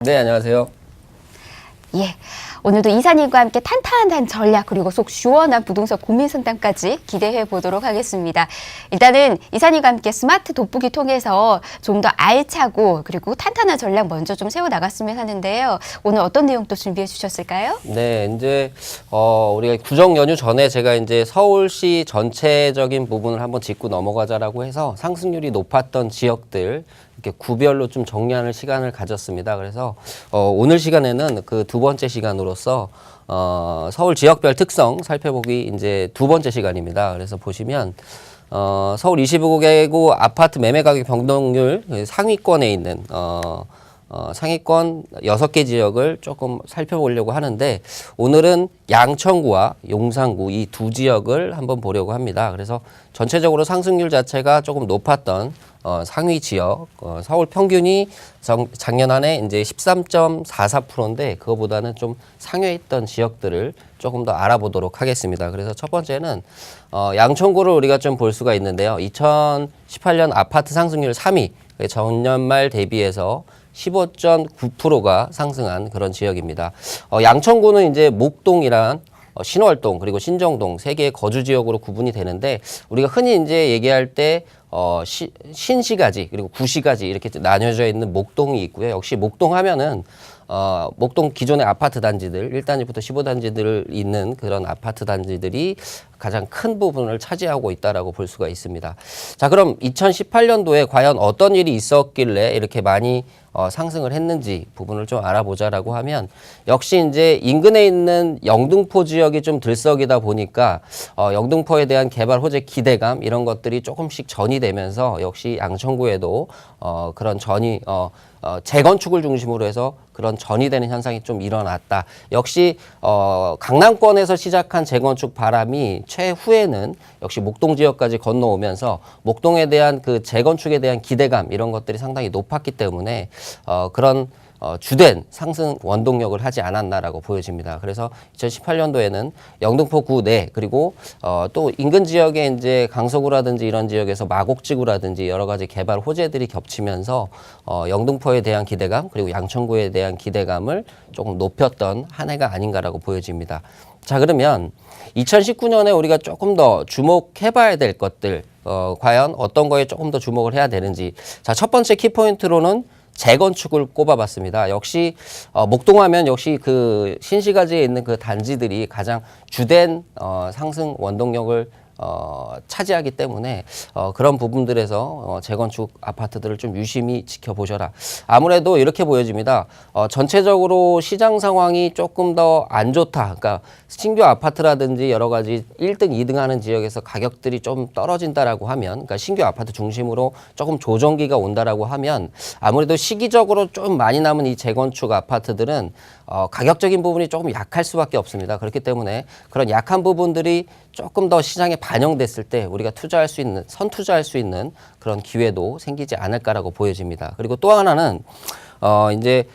네, 안녕하세요. 예, 오늘도 이사님과 함께 탄탄한 전략 그리고 속 시원한 부동산 고민 상담까지 기대해 보도록 하겠습니다. 일단은 이사님과 함께 스마트 돋보기 통해서 좀 더 알차고 그리고 탄탄한 전략 먼저 좀 세워 나갔으면 하는데요. 오늘 어떤 내용 또 준비해 주셨을까요? 네, 이제 우리가 구정 연휴 전에 제가 이제 서울시 전체적인 부분을 한번 짚고 넘어가자라고 해서 상승률이 높았던 지역들 이렇게 구별로 좀 정리하는 시간을 가졌습니다. 그래서 오늘 시간에는 그 두 번째 시간으로서 서울 지역별 특성 살펴보기 이제 두 번째 시간입니다. 그래서 보시면 서울 25개구 아파트 매매 가격 변동률 상위권에 있는 상위권 6개 지역을 조금 살펴보려고 하는데 오늘은 양천구와 용산구 이 두 지역을 한번 보려고 합니다. 그래서 전체적으로 상승률 자체가 조금 높았던 상위 지역 서울 평균이 작년 한 해 이제 13.44%인데 그거보다는 좀 상회에 있던 지역들을 조금 더 알아보도록 하겠습니다. 그래서 첫 번째는 양천구를 우리가 좀 볼 수가 있는데요. 2018년 아파트 상승률 3위 전년 말 대비해서 15.9%가 상승한 그런 지역입니다. 양천구는 이제 목동이랑 신월동 그리고 신정동 세 개의 거주 지역으로 구분이 되는데 우리가 흔히 이제 얘기할 때 신시가지 그리고 구시가지 이렇게 나뉘어져 있는 목동이 있고요. 역시 목동 하면은 목동 기존의 아파트 단지들 1단지부터 15단지들 있는 그런 아파트 단지들이 가장 큰 부분을 차지하고 있다라고 볼 수가 있습니다. 자, 그럼 2018년도에 과연 어떤 일이 있었길래 이렇게 많이 상승을 했는지 부분을 좀 알아보자라고 하면 역시 이제 인근에 있는 영등포 지역이 좀 들썩이다 보니까 영등포에 대한 개발 호재 기대감 이런 것들이 조금씩 전이 되면서 역시 양천구에도 그런 전이 재건축을 중심으로 해서 그런 전이 되는 현상이 좀 일어났다. 역시 강남권에서 시작한 재건축 바람이 최후에는 역시 목동 지역까지 건너오면서 목동에 대한 그 재건축에 대한 기대감 이런 것들이 상당히 높았기 때문에 그런 주된 상승 원동력을 하지 않았나라고 보여집니다. 그래서 2018년도에는 영등포구 내 그리고 또 인근 지역에 이제 강서구라든지 이런 지역에서 마곡지구라든지 여러 가지 개발 호재들이 겹치면서 영등포에 대한 기대감 그리고 양천구에 대한 기대감을 조금 높였던 한 해가 아닌가라고 보여집니다. 자, 그러면 2019년에 우리가 조금 더 주목해봐야 될 것들 과연 어떤 거에 조금 더 주목을 해야 되는지 자, 첫 번째 키포인트로는 재건축을 꼽아봤습니다. 역시 목동하면 역시 그 신시가지에 있는 그 단지들이 가장 주된 상승 원동력을 차지하기 때문에 그런 부분들에서 재건축 아파트들을 좀 유심히 지켜보셔라. 아무래도 이렇게 보여집니다. 전체적으로 시장 상황이 조금 더 안 좋다. 그러니까 신규 아파트라든지 여러 가지 1등, 2등 하는 지역에서 가격들이 좀 떨어진다라고 하면 그러니까 신규 아파트 중심으로 조금 조정기가 온다라고 하면 아무래도 시기적으로 좀 많이 남은 이 재건축 아파트들은 가격적인 부분이 조금 약할 수밖에 없습니다. 그렇기 때문에 그런 약한 부분들이 조금 더 시장에 반영됐을 때 우리가 투자할 수 있는, 선투자할 수 있는 그런 기회도 생기지 않을까라고 보여집니다. 그리고 또 하나는 이제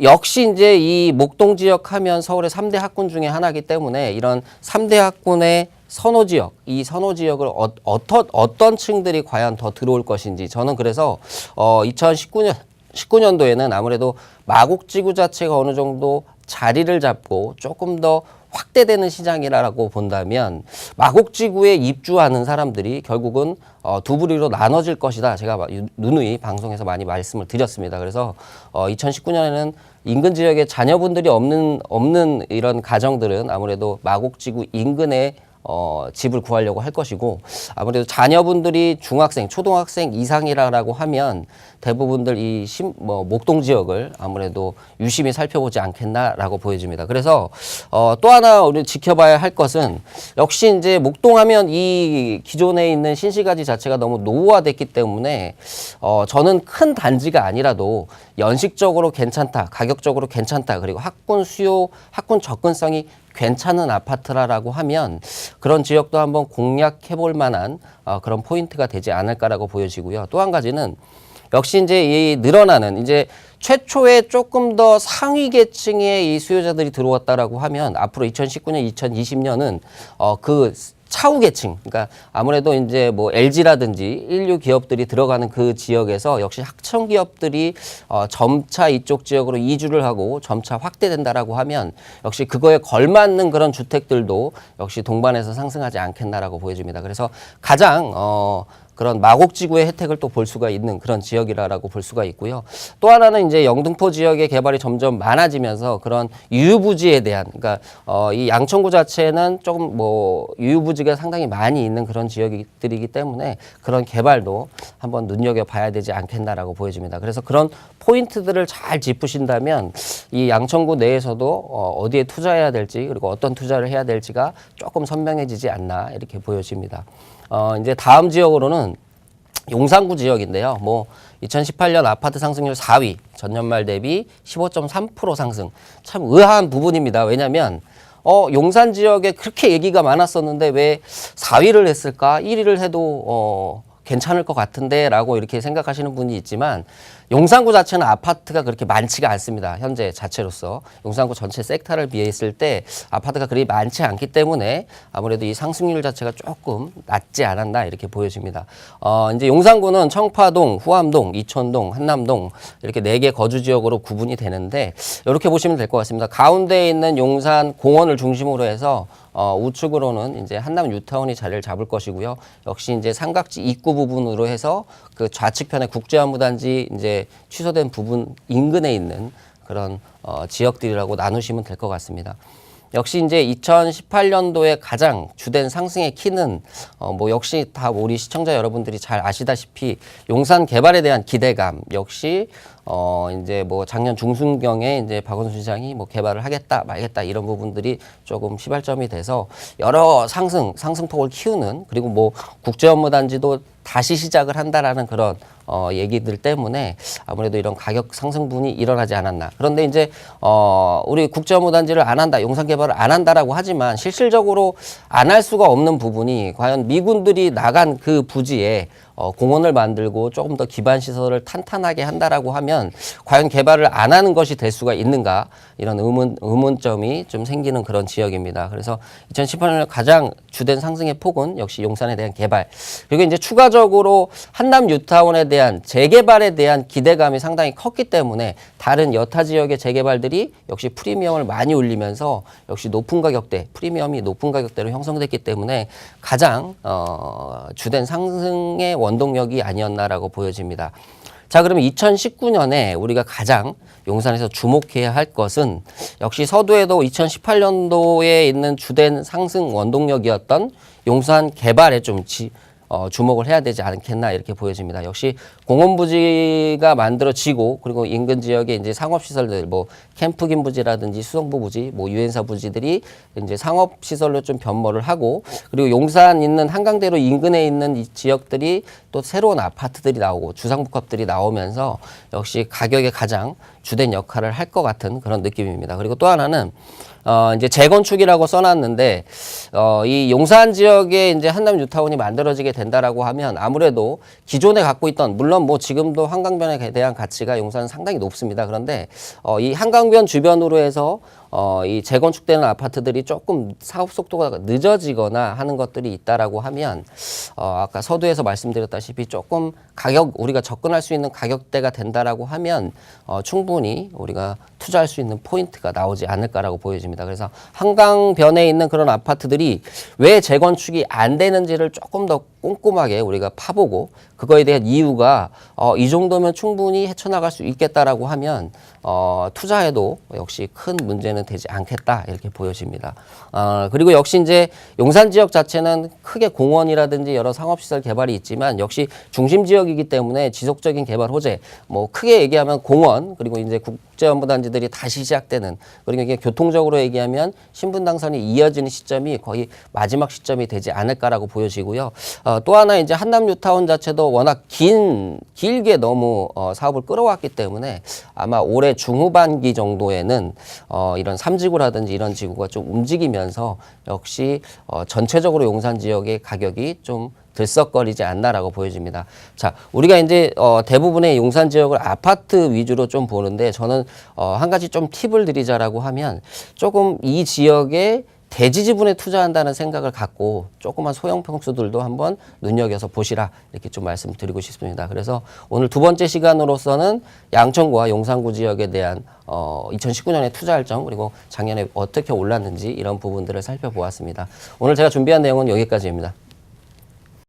역시 이제 이 목동 지역 하면 서울의 3대 학군 중에 하나이기 때문에 이런 3대 학군의 선호 지역, 이 선호 지역을 어떤 층들이 과연 더 들어올 것인지 저는 그래서 2019년도에는 아무래도 마곡지구 자체가 어느 정도 자리를 잡고 조금 더 확대되는 시장이라고 본다면 마곡지구에 입주하는 사람들이 결국은 두 부류로 나눠질 것이다. 제가 누누이 방송에서 많이 말씀을 드렸습니다. 그래서 2019년에는 인근 지역에 자녀분들이 없는 이런 가정들은 아무래도 마곡지구 인근에 집을 구하려고 할 것이고 아무래도 자녀분들이 중학생, 초등학생 이상이라고 하면 대부분들 이 목동 지역을 아무래도 유심히 살펴보지 않겠나라고 보여집니다. 그래서 또 하나 우리 지켜봐야 할 것은 역시 이제 목동하면 이 기존에 있는 신시가지 자체가 너무 노후화됐기 때문에 저는 큰 단지가 아니라도 연식적으로 괜찮다, 가격적으로 괜찮다, 그리고 학군 수요, 학군 접근성이 괜찮은 아파트라고 하면 그런 지역도 한번 공략해 볼 만한 그런 포인트가 되지 않을까라고 보여지고요. 또 한 가지는 역시 이제 이 늘어나는 이제 최초에 조금 더 상위 계층의 이 수요자들이 들어왔다라고 하면 앞으로 2019년, 2020년은 그 차후 계층, 그러니까 아무래도 이제 뭐 LG라든지 인류 기업들이 들어가는 그 지역에서 역시 하청 기업들이 점차 이쪽 지역으로 이주를 하고 점차 확대된다라고 하면 역시 그거에 걸맞는 그런 주택들도 역시 동반해서 상승하지 않겠나라고 보여집니다. 그래서 가장 그런 마곡지구의 혜택을 또 볼 수가 있는 그런 지역이라고 볼 수가 있고요. 또 하나는 이제 영등포 지역의 개발이 점점 많아지면서 그런 유유부지에 대한, 그러니까 이 양천구 자체는 조금 뭐 유유부지가 상당히 많이 있는 그런 지역들이기 때문에 그런 개발도 한번 눈여겨봐야 되지 않겠나라고 보여집니다. 그래서 그런 포인트들을 잘 짚으신다면 이 양천구 내에서도 어디에 투자해야 될지 그리고 어떤 투자를 해야 될지가 조금 선명해지지 않나 이렇게 보여집니다. 이제 다음 지역으로는 용산구 지역인데요. 뭐 2018년 아파트 상승률 4위, 전년 말 대비 15.3% 상승. 참 의아한 부분입니다. 왜냐하면 용산 지역에 그렇게 얘기가 많았었는데 왜 4위를 했을까? 1위를 해도 괜찮을 것 같은데 라고 이렇게 생각하시는 분이 있지만 용산구 자체는 아파트가 그렇게 많지가 않습니다. 현재 자체로서 용산구 전체 섹터를 비했을 때 아파트가 그리 많지 않기 때문에 아무래도 이 상승률 자체가 조금 낮지 않았나 이렇게 보여집니다. 이제 용산구는 청파동, 후암동, 이촌동, 한남동 이렇게 4개 거주 지역으로 구분이 되는데 이렇게 보시면 될 것 같습니다. 가운데에 있는 용산 공원을 중심으로 해서 우측으로는 이제 한남 뉴타운이 자리를 잡을 것이고요. 역시 이제 삼각지 입구 부분으로 해서 그 좌측편에 국제안무단지 이제 취소된 부분 인근에 있는 그런 지역들이라고 나누시면 될 것 같습니다. 역시 이제 2018년도에 가장 주된 상승의 키는 뭐 역시 다 우리 시청자 여러분들이 잘 아시다시피 용산 개발에 대한 기대감 역시 이제 뭐 작년 중순경에 이제 박원순 시장이 뭐 개발을 하겠다 말겠다 이런 부분들이 조금 시발점이 돼서 여러 상승폭을 키우는, 그리고 뭐 국제업무단지도 다시 시작을 한다라는 그런 얘기들 때문에 아무래도 이런 가격 상승분이 일어나지 않았나. 그런데 이제 우리 국제업무단지를 안 한다, 용산 개발을 안 한다라고 하지만 실질적으로 안 할 수가 없는 부분이 과연 미군들이 나간 그 부지에 공원을 만들고 조금 더 기반 시설을 탄탄하게 한다라고 하면 과연 개발을 안 하는 것이 될 수가 있는가, 이런 의문점이 좀 생기는 그런 지역입니다. 그래서 2018년 가장 주된 상승의 폭은 역시 용산에 대한 개발, 그리고 이제 추가적으로 한남 뉴타운에 대한 재개발에 대한 기대감이 상당히 컸기 때문에 다른 여타 지역의 재개발들이 역시 프리미엄을 많이 올리면서 역시 높은 가격대, 프리미엄이 높은 가격대로 형성됐기 때문에 가장 주된 상승의 원동력이 아니었나라고 보여집니다. 자, 그러면 2019년에 우리가 가장 용산에서 주목해야 할 것은 역시 서두에도 2018년도에 있는 주된 상승 원동력이었던 용산 개발에 좀 주목을 해야 되지 않겠나 이렇게 보여집니다. 역시 공원부지가 만들어지고 그리고 인근 지역에 이제 상업시설들 뭐 캠프긴 부지라든지 수성부 부지, 뭐 유엔사 부지들이 이제 상업시설로 좀 변모를 하고, 그리고 용산 있는 한강대로 인근에 있는 이 지역들이 또 새로운 아파트들이 나오고 주상복합들이 나오면서 역시 가격에 가장 주된 역할을 할 것 같은 그런 느낌입니다. 그리고 또 하나는 이제 재건축이라고 써놨는데, 이 용산 지역에 이제 한남 뉴타운이 만들어지게 된다라고 하면 아무래도 기존에 갖고 있던, 물론 뭐 지금도 한강변에 대한 가치가 용산은 상당히 높습니다. 그런데 이 한강변 주변으로 해서 이 재건축되는 아파트들이 조금 사업 속도가 늦어지거나 하는 것들이 있다라고 하면 아까 서두에서 말씀드렸다시피 조금 우리가 접근할 수 있는 가격대가 된다라고 하면 충분히 우리가 투자할 수 있는 포인트가 나오지 않을까라고 보여집니다. 그래서 한강변에 있는 그런 아파트들이 왜 재건축이 안 되는지를 조금 더 꼼꼼하게 우리가 파보고 그거에 대한 이유가 이 정도면 충분히 헤쳐나갈 수 있겠다라고 하면 투자해도 역시 큰 문제는 되지 않겠다 이렇게 보여집니다. 그리고 역시 이제 용산 지역 자체는 크게 공원이라든지 여러 상업시설 개발이 있지만 역시 중심 지역이기 때문에 지속적인 개발 호재, 뭐 크게 얘기하면 공원, 그리고 이제 국제업무단지들이 다시 시작되는, 그리고 이게 교통적으로 얘기하면 신분당선이 이어지는 시점이 거의 마지막 시점이 되지 않을까라고 보여지고요. 또 하나 이제 한남 뉴타운 자체도 워낙 길게 너무 사업을 끌어왔기 때문에 아마 올해 중후반기 정도에는 이런 3지구라든지 이런 지구가 좀 움직이면서 역시 전체적으로 용산 지역의 가격이 좀 들썩거리지 않나라고 보여집니다. 자, 우리가 이제 대부분의 용산 지역을 아파트 위주로 좀 보는데 저는 한 가지 좀 팁을 드리자라고 하면 조금 이 지역의 대지 지분에 투자한다는 생각을 갖고 조그만 소형 평수들도 한번 눈여겨서 보시라 이렇게 좀 말씀드리고 싶습니다. 그래서 오늘 두 번째 시간으로서는 양천구와 용산구 지역에 대한 2019년에 투자 일정 그리고 작년에 어떻게 올랐는지 이런 부분들을 살펴보았습니다. 오늘 제가 준비한 내용은 여기까지입니다.